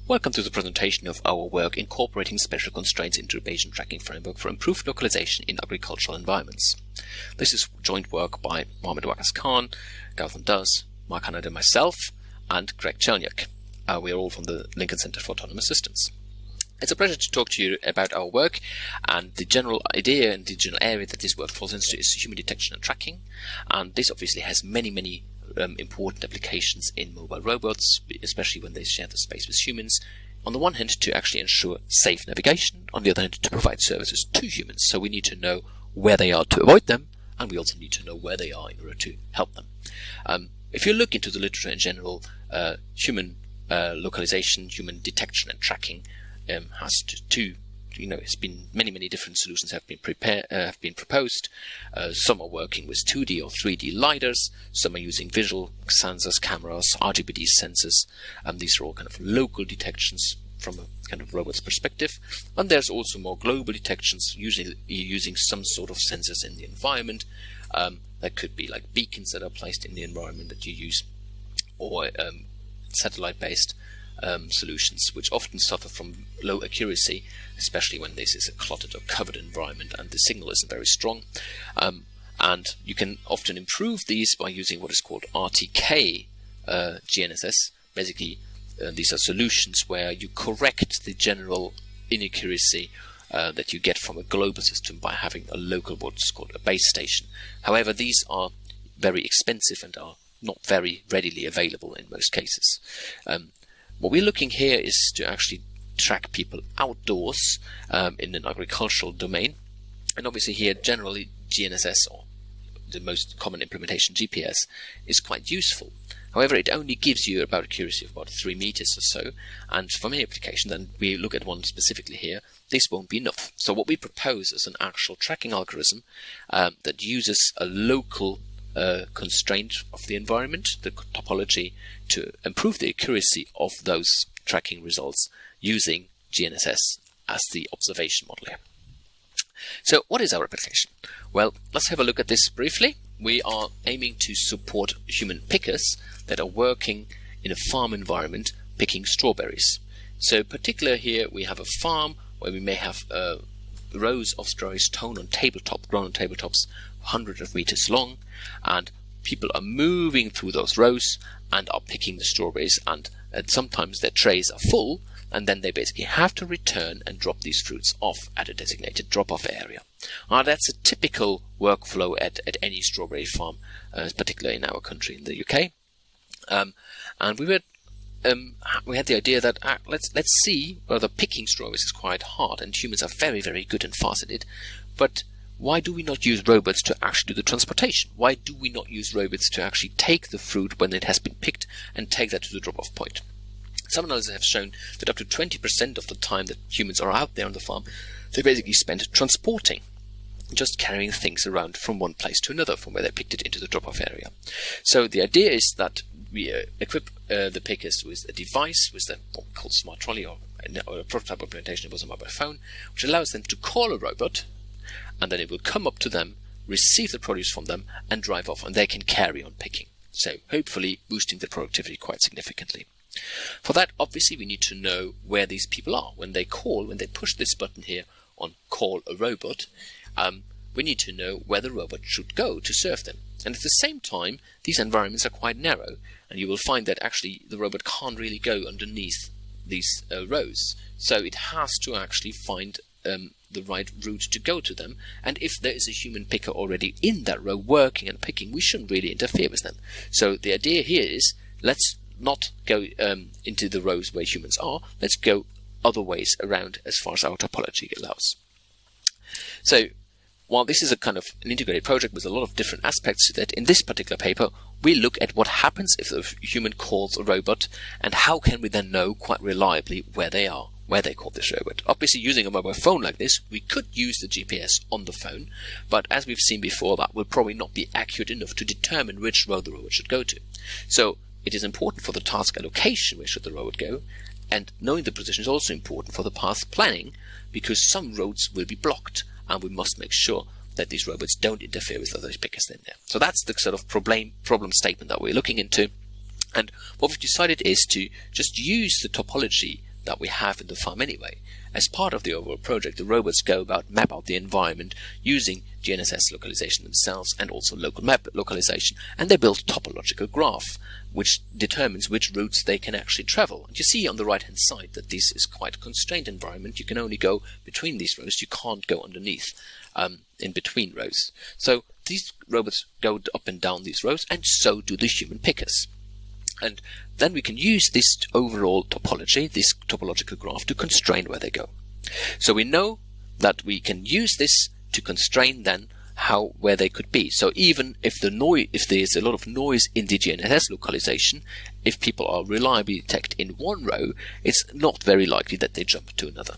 Welcome to the presentation of our work incorporating spatial constraints into a Bayesian tracking framework for improved localization in agricultural environments. This is joint work by Mohammed Khan, Gautam Das, Mark Hanad and myself, and Greg Chelniak. We are all from the Lincoln Center for Autonomous Systems. It's a pleasure to talk to you about our work, and the general idea and the general area that this work falls into is human detection and tracking, and this obviously has many important applications in mobile robots, especially when they share the space with humans. On the one hand, to actually ensure safe navigation, on the other hand, to provide services to humans. So we need to know where they are to avoid them, and we also need to know where they are in order to help them. If you look into the literature in general, human localization, human detection and tracking has it's been many different solutions have been proposed. Some are working with 2D or 3D lidars. Some are using visual sensors, cameras, RGBD sensors. These are all kind of local detections from a kind of robot's perspective. And there's also more global detections, usually using some sort of sensors in the environment. That could be like beacons that are placed in the environment that you use, or satellite-based solutions, which often suffer from low accuracy, especially when this is a cluttered or covered environment and the signal isn't very strong. And you can often improve these by using what is called RTK GNSS. Basically, these are solutions where you correct the general inaccuracy that you get from a global system by having a local, what's called a base station. However, these are very expensive and are not very readily available in most cases. What we're looking here is to actually track people outdoors in an agricultural domain. And obviously here generally GNSS, or the most common implementation GPS, is quite useful. However, it only gives you about accuracy of about 3 meters or so, and for many applications, and we look at one specifically here, this won't be enough. So what we propose is an actual tracking algorithm that uses a local constraint of the environment, the topology, to improve the accuracy of those tracking results using GNSS as the observation model here. So what is our application? Well, let's have a look at this briefly. We are aiming to support human pickers that are working in a farm environment picking strawberries. So particularly here we have a farm where we may have rows of strawberries grown on tabletops hundreds of meters long, and people are moving through those rows and are picking the strawberries, and sometimes their trays are full, and then they basically have to return and drop these fruits off at a designated drop-off area. That's a typical workflow at any strawberry farm, particularly in our country, in the UK. And we had the idea that let's see whether picking strawberries is quite hard, and humans are very good and fast at it, but why do we not use robots to actually do the transportation? Why do we not use robots to actually take the fruit when it has been picked and take that to the drop-off point? Some analyses have shown that up to 20% of the time that humans are out there on the farm, they basically spend transporting, just carrying things around from one place to another, from where they picked it into the drop-off area. So the idea is that we equip the pickers with a device, with what we call smart trolley, or a prototype implementation, it was a mobile phone, which allows them to call a robot, and then it will come up to them, receive the produce from them, and drive off, and they can carry on picking. So hopefully boosting the productivity quite significantly. For that, obviously, we need to know where these people are. When they push this button here on call a robot, we need to know where the robot should go to serve them. And at the same time, these environments are quite narrow, and you will find that actually the robot can't really go underneath these rows. So it has to actually find the right route to go to them, and if there is a human picker already in that row working and picking, we shouldn't really interfere with them. So the idea here is, let's not go into the rows where humans are, let's go other ways around as far as our topology allows. So while this is a kind of an integrated project with a lot of different aspects to that, in this particular paper we look at what happens if the human calls a robot, and how can we then know quite reliably where they are, where they call this robot. Obviously, using a mobile phone like this, we could use the GPS on the phone, but as we've seen before, that will probably not be accurate enough to determine which road the robot should go to. So it is important for the task allocation where should the robot go, and knowing the position is also important for the path planning, because some roads will be blocked, and we must make sure that these robots don't interfere with other pickers in there. So that's the sort of problem statement that we're looking into. And what we've decided is to just use the topology that we have in the farm anyway. As part of the overall project, the robots go about map out the environment using GNSS localization themselves and also local map localization, and they build a topological graph which determines which routes they can actually travel. And you see on the right hand side that this is quite a constrained environment. You can only go between these rows, you can't go underneath in between rows. So these robots go up and down these rows, and so do the human pickers. And then we can use this overall topology, this topological graph, to constrain where they go. So we know that we can use this to constrain then where they could be. So even if there's a lot of noise in the GNSS localization, if people are reliably detected in one row, it's not very likely that they jump to another.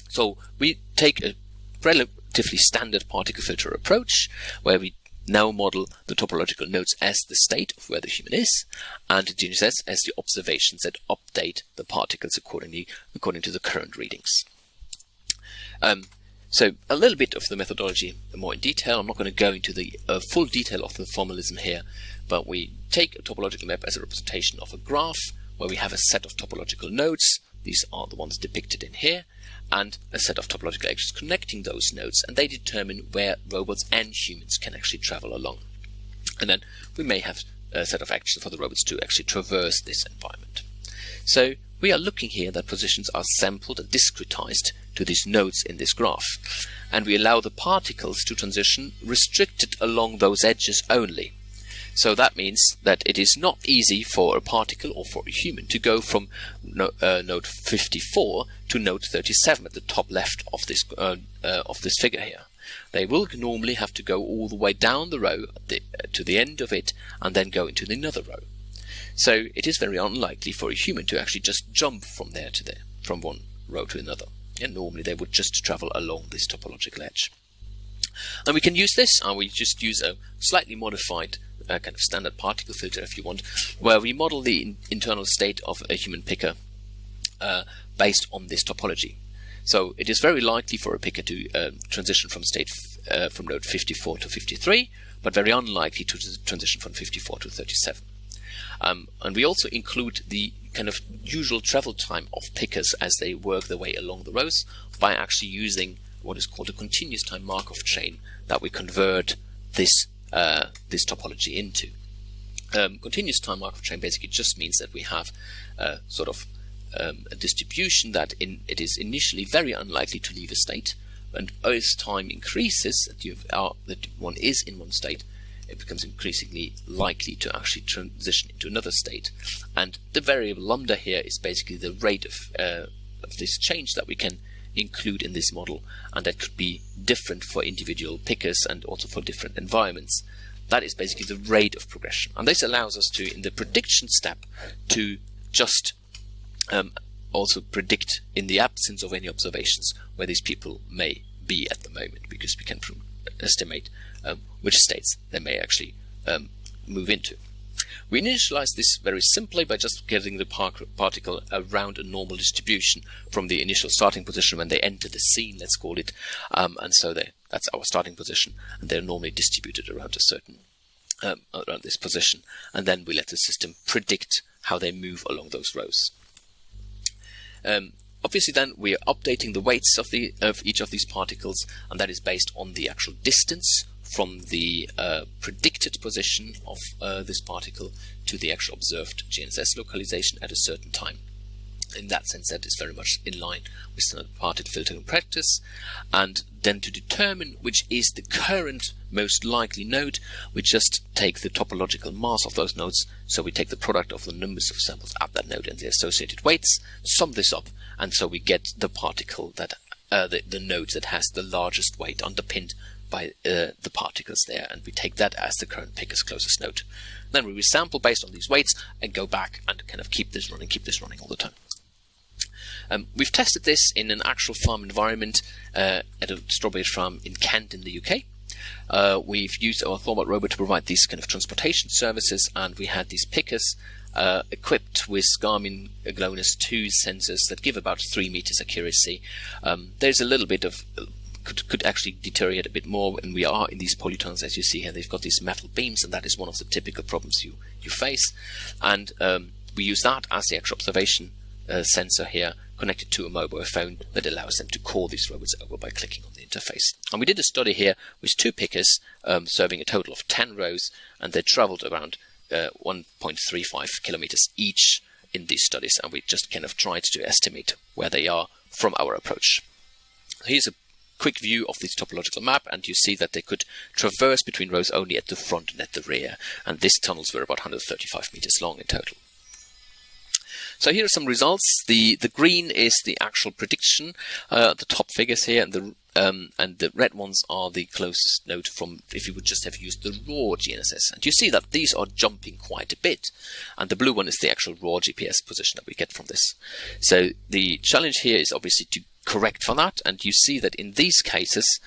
So we take a relatively standard particle filter approach, where we now model the topological nodes as the state of where the human is, and GNSS as the observations that update the particles according to the current readings. So a little bit of the methodology more in detail. I'm not going to go into the full detail of the formalism here, but we take a topological map as a representation of a graph where we have a set of topological nodes. These are the ones depicted in here, and a set of topological actions connecting those nodes, and they determine where robots and humans can actually travel along. And then we may have a set of actions for the robots to actually traverse this environment. So we are looking here that positions are sampled and discretized to these nodes in this graph, and we allow the particles to transition restricted along those edges only. So that means that it is not easy for a particle or for a human to go from node 54 to node 37 at the top left of this figure here. They will normally have to go all the way down the row to the end of it, and then go into another row. So it is very unlikely for a human to actually just jump from there to there, from one row to another. And normally they would just travel along this topological edge. And we can use this, and we just use a slightly modified kind of standard particle filter, if you want, where we model the internal state of a human picker based on this topology. So it is very likely for a picker to transition from from node 54 to 53, but very unlikely to transition from 54 to 37. And we also include the kind of usual travel time of pickers as they work their way along the rows by actually using what is called a continuous time Markov chain that we convert this topology into. Continuous time Markov chain basically just means that we have sort of a distribution that it is initially very unlikely to leave a state, and as time increases that one is in one state, it becomes increasingly likely to actually transition into another state. And the variable lambda here is basically the rate of this change that we can include in this model, and that could be different for individual pickers and also for different environments. That is basically the rate of progression, and this allows us to, in the prediction step, to just also predict, in the absence of any observations, where these people may be at the moment, because we can estimate which states they may actually move into. We initialize this very simply by just getting the particle around a normal distribution from the initial starting position when they enter the scene, let's call it, and so that's our starting position, and they're normally distributed around a certain around this position, and then we let the system predict how they move along those rows. Obviously then we are updating the weights of each of these particles, and that is based on the actual distance from the predicted position of this particle to the actual observed GNSS localization at a certain time. In that sense, that is very much in line with standard particle filtering practice. And then to determine which is the current most likely node, we just take the topological mass of those nodes. So we take the product of the numbers of samples at that node and the associated weights, sum this up, and so we get the particle that the node that has the largest weight underpinned by the particles there, and we take that as the current picker's closest node. Then we resample based on these weights and go back and kind of keep this running all the time. We've tested this in an actual farm environment at a strawberry farm in Kent in the UK. We've used our Thorbot robot to provide these kind of transportation services, and we had these pickers equipped with Garmin GLONASS 2 sensors that give about 3 meters accuracy. There's a little bit of could actually deteriorate a bit more when we are in these polytunnels. As you see here, they've got these metal beams, and that is one of the typical problems you face. And we use that as the actual observation sensor here connected to a mobile phone that allows them to call these robots over by clicking on the interface. And we did a study here with 2 pickers serving a total of 10 rows, and they traveled around 1.35 kilometers each in these studies, and we just kind of tried to estimate where they are from our approach. Here's a quick view of this topological map, and you see that they could traverse between rows only at the front and at the rear, and these tunnels were about 135 meters long in total. So here are some results. The green is the actual prediction, the top figures here, and the red ones are the closest node from if you would just have used the raw GNSS. And you see that these are jumping quite a bit, and the blue one is the actual raw GPS position that we get from this. So the challenge here is obviously to correct for that, and you see that in these cases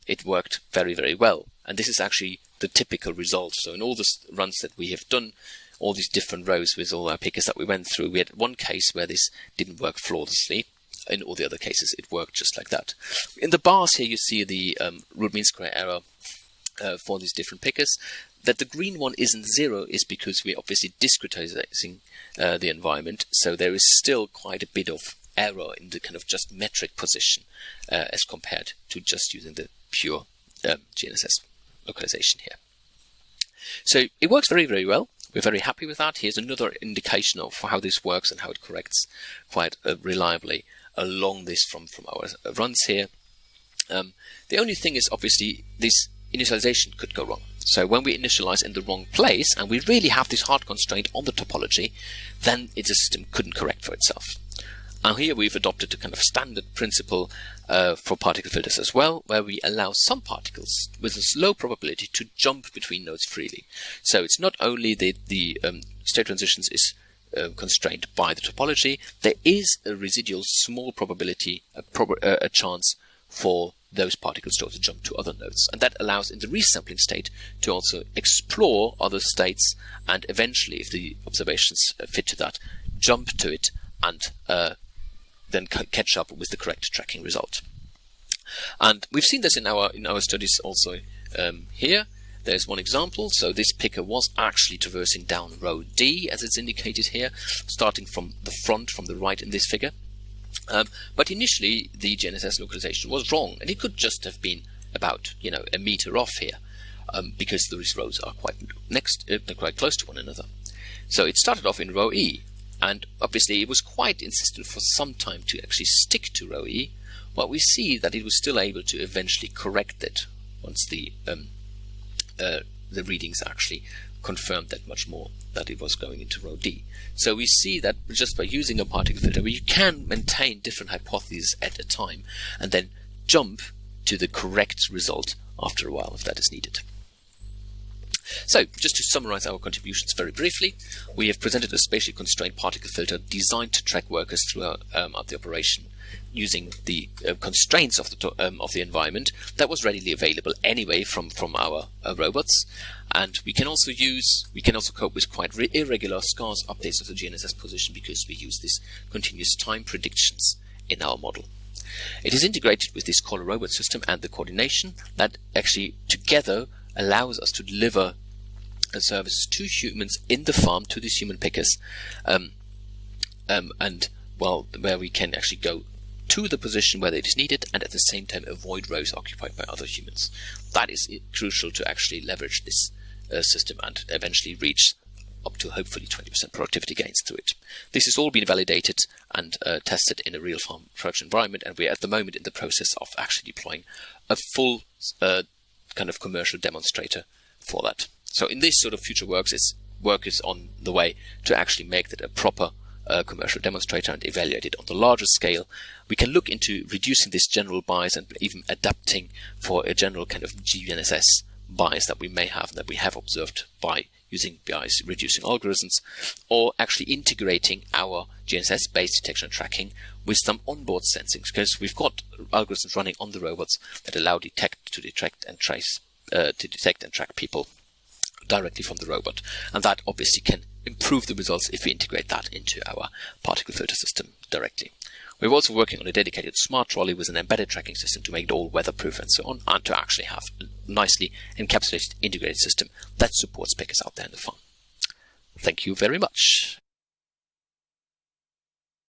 it worked very, very well. And this is actually the typical result. So in all the runs that we have done, all these different rows with all our pickers that we went through, we had one case where this didn't work flawlessly. In all the other cases, it worked just like that. In the bars here, you see the root mean square error for these different pickers. That the green one isn't 0 is because we're obviously discretizing the environment, so there is still quite a bit of error in the kind of just metric position as compared to just using the pure GNSS localization here. So it works very, very well. We're very happy with that. Here's another indication of how this works and how it corrects quite reliably along this from our runs here. The only thing is obviously this initialization could go wrong. So when we initialize in the wrong place and we really have this hard constraint on the topology, then the system couldn't correct for itself. And here we've adopted a kind of standard principle for particle filters as well, where we allow some particles with a low probability to jump between nodes freely. So it's not only the state transitions is constrained by the topology, there is a residual small probability, a chance for those particles to also jump to other nodes. And that allows in the resampling state to also explore other states, and eventually, if the observations fit to that, jump to it and then catch up with the correct tracking result. And we've seen this in our studies also here. There's one example. So this picker was actually traversing down row D, as it's indicated here, starting from the front, from the right in this figure. But initially, the GNSS localization was wrong, and it could just have been about a meter off here, because these rows are quite close to one another. So it started off in row E. And obviously it was quite insistent for some time to actually stick to row E, but we see that it was still able to eventually correct it once the readings actually confirmed that much more that it was going into row D. So we see that just by using a particle filter, you can maintain different hypotheses at a time and then jump to the correct result after a while if that is needed. So, just to summarize our contributions very briefly, we have presented a spatially constrained particle filter designed to track workers throughout the operation using the constraints of the environment that was readily available anyway from our robots. And we can also cope with quite irregular scarce updates of the GNSS position because we use this continuous time predictions in our model. It is integrated with this caller robot system and the coordination that actually together allows us to deliver services to humans in the farm, to these human pickers, where we can actually go to the position where it is needed and at the same time avoid rows occupied by other humans. That is crucial to actually leverage this system and eventually reach up to hopefully 20% productivity gains through it. This has all been validated and tested in a real farm production environment, and we're at the moment in the process of actually deploying a full kind of commercial demonstrator for that. So in this sort of future work is on the way to actually make that a proper commercial demonstrator and evaluate it on the larger scale. We can look into reducing this general bias and even adapting for a general kind of GNSS bias that we may have, that we have observed by using bias reducing algorithms, or actually integrating our GNSS-based detection and tracking with some onboard sensing, because we've got algorithms running on the robots that allow to detect and track people directly from the robot, and that obviously can improve the results if we integrate that into our particle filter system directly. We're also working on a dedicated smart trolley with an embedded tracking system to make it all weatherproof and so on, and to actually have a nicely encapsulated integrated system that supports pickers out there in the farm. Thank you very much.